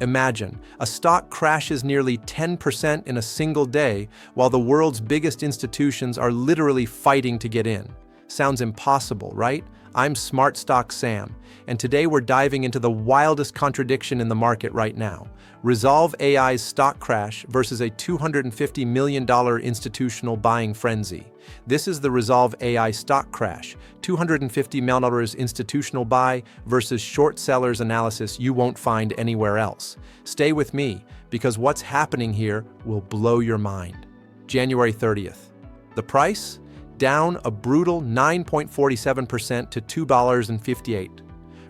Imagine, a stock crashes nearly 10% in a single day while the world's biggest institutions are literally fighting to get in. Sounds impossible, right? I'm Smart Stock Sam, and today we're diving into the wildest contradiction in the market right now. Rezolve AI's stock crash versus a $250 million institutional buying frenzy. This is the Rezolve AI stock crash, $250 million institutional buy versus short sellers analysis you won't find anywhere else. Stay with me, because what's happening here will blow your mind. January 30th. The price? Down a brutal 9.47% to $2.58.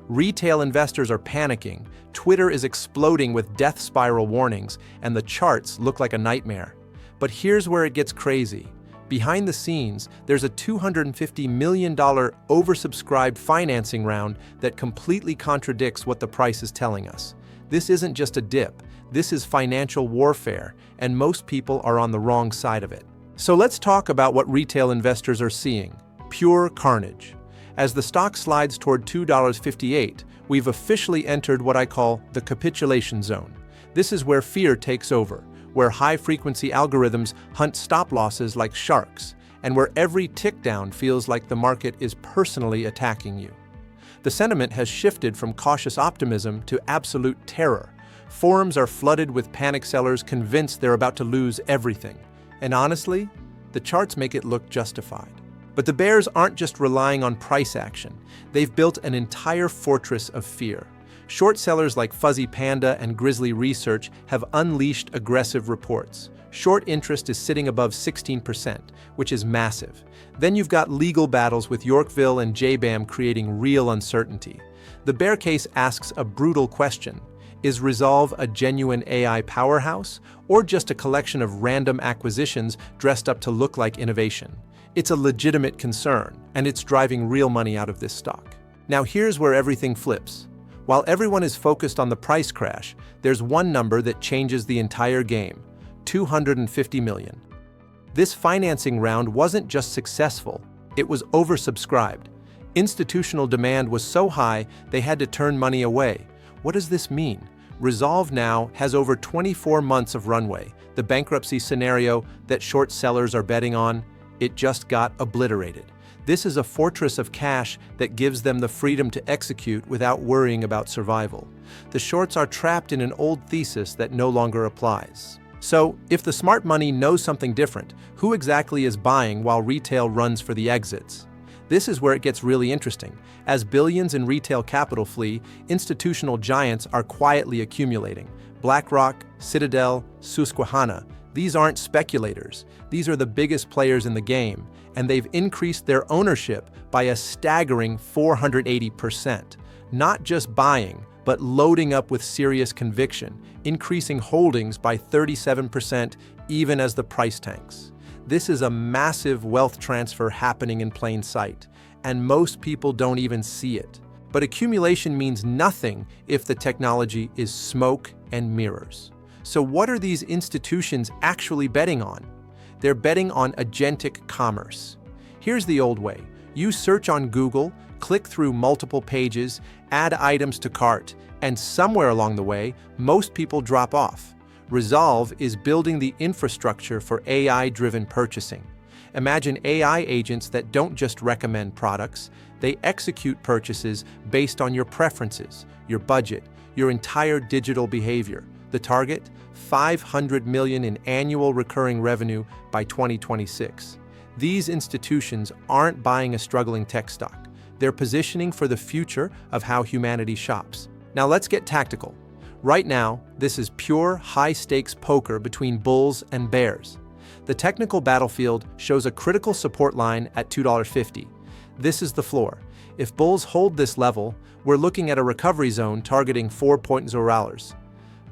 Retail investors are panicking, Twitter is exploding with death spiral warnings, and the charts look like a nightmare. But here's where it gets crazy. Behind the scenes, there's a $250 million oversubscribed financing round that completely contradicts what the price is telling us. This isn't just a dip, this is financial warfare, and most people are on the wrong side of it. So let's talk about what retail investors are seeing. Pure carnage. As the stock slides toward $2.58, we've officially entered what I call the capitulation zone. This is where fear takes over, where high-frequency algorithms hunt stop losses like sharks, and where every tick down feels like the market is personally attacking you. The sentiment has shifted from cautious optimism to absolute terror. Forums are flooded with panic sellers convinced they're about to lose everything. And honestly, the charts make it look justified. But the bears aren't just relying on price action. They've built an entire fortress of fear. Short sellers like Fuzzy Panda and Grizzly Research have unleashed aggressive reports. Short interest is sitting above 16%, which is massive. Then you've got legal battles with Yorkville and JBAM creating real uncertainty. The bear case asks a brutal question. Is Rezolve a genuine AI powerhouse, or just a collection of random acquisitions dressed up to look like innovation? It's a legitimate concern, and it's driving real money out of this stock. Now here's where everything flips. While everyone is focused on the price crash, there's one number that changes the entire game: $250 million. This financing round wasn't just successful, it was oversubscribed. Institutional demand was so high, they had to turn money away. What does this mean? Rezolve now has over 24 months of runway. The bankruptcy scenario that short sellers are betting on, it just got obliterated. This is a fortress of cash that gives them the freedom to execute without worrying about survival. The shorts are trapped in an old thesis that no longer applies. So, if the smart money knows something different, who exactly is buying while retail runs for the exits? This is where it gets really interesting. As billions in retail capital flee, institutional giants are quietly accumulating. BlackRock, Citadel, Susquehanna. These aren't speculators. These are the biggest players in the game, and they've increased their ownership by a staggering 480%. Not just buying, but loading up with serious conviction, increasing holdings by 37% even as the price tanks. This is a massive wealth transfer happening in plain sight, and most people don't even see it. But accumulation means nothing if the technology is smoke and mirrors. So what are these institutions actually betting on? They're betting on agentic commerce. Here's the old way. You search on Google, click through multiple pages, add items to cart, and somewhere along the way, most people drop off. Rezolve is building the infrastructure for AI-driven purchasing. Imagine AI agents that don't just recommend products, they execute purchases based on your preferences, your budget, your entire digital behavior. The target? $500 million in annual recurring revenue by 2026. These institutions aren't buying a struggling tech stock. They're positioning for the future of how humanity shops. Now let's get tactical. Right now, this is pure high-stakes poker between bulls and bears. The technical battlefield shows a critical support line at $2.50. This is the floor. If bulls hold this level, we're looking at a recovery zone targeting $4.0.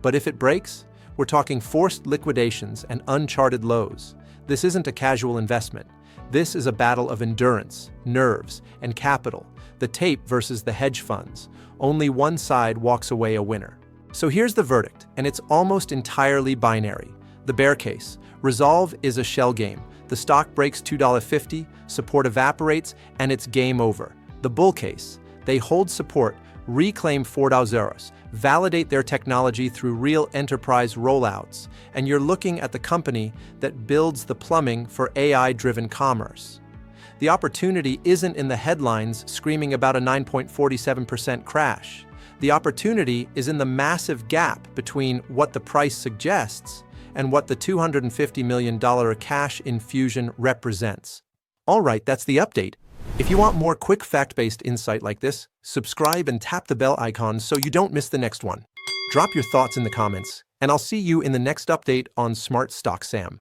But if it breaks, we're talking forced liquidations and uncharted lows. This isn't a casual investment. This is a battle of endurance, nerves, and capital, the tape versus the hedge funds. Only one side walks away a winner. So here's the verdict, and it's almost entirely binary. The bear case. Rezolve is a shell game. The stock breaks $2.50, support evaporates, and it's game over. The bull case. They hold support, reclaim 4.0, validate their technology through real enterprise rollouts, and you're looking at the company that builds the plumbing for AI-driven commerce. The opportunity isn't in the headlines screaming about a 9.47% crash. The opportunity is in the massive gap between what the price suggests and what the $250 million cash infusion represents. All right, that's the update. If you want more quick fact-based insight like this, subscribe and tap the bell icon so you don't miss the next one. Drop your thoughts in the comments, and I'll see you in the next update on Smart Stock Sam.